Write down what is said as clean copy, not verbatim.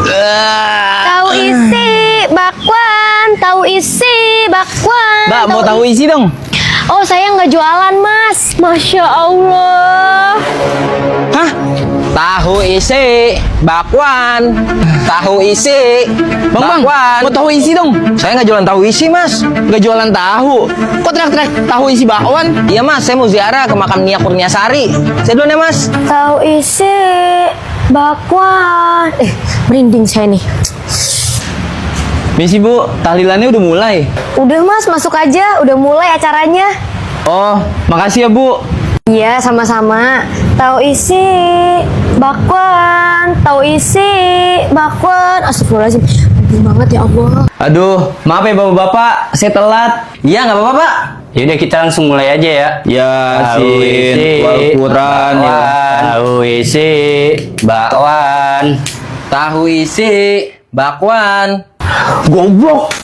Tahu isi bakwan, tahu isi bakwan. Mbak, mau tahu isi dong? Oh, saya nggak jualan, Mas. Masya Allah. Hah? Tahu isi bakwan. Tahu isi Bang, bakwan. mau tahu isi dong? Saya nggak jualan tahu isi, Mas. Nggak jualan tahu. Kok teriak-teriak tahu isi bakwan? Iya, Mas. Saya mau ziarah ke makam Nia Kurniasari. Saya duluan ya, Mas. Tahu isi bakwan. Merinding saya nih. Misi Bu, tahlilannya udah mulai. Udah, Mas, masuk aja. Udah mulai acaranya. Oh, makasih ya Bu. Iya, sama-sama. Tahu isi bakwan, tahu isi bakwan. Astagfirullahaladzim. Merinding banget ya Allah. Aduh, maaf ya Bapak-bapak, saya telat. Iya, nggak apa-apa, Pak. Yaudah kita langsung mulai aja ya. Yasin, wal Quran, ya. Tahu isi bakwan. Tahu isi bakwan. Goblok.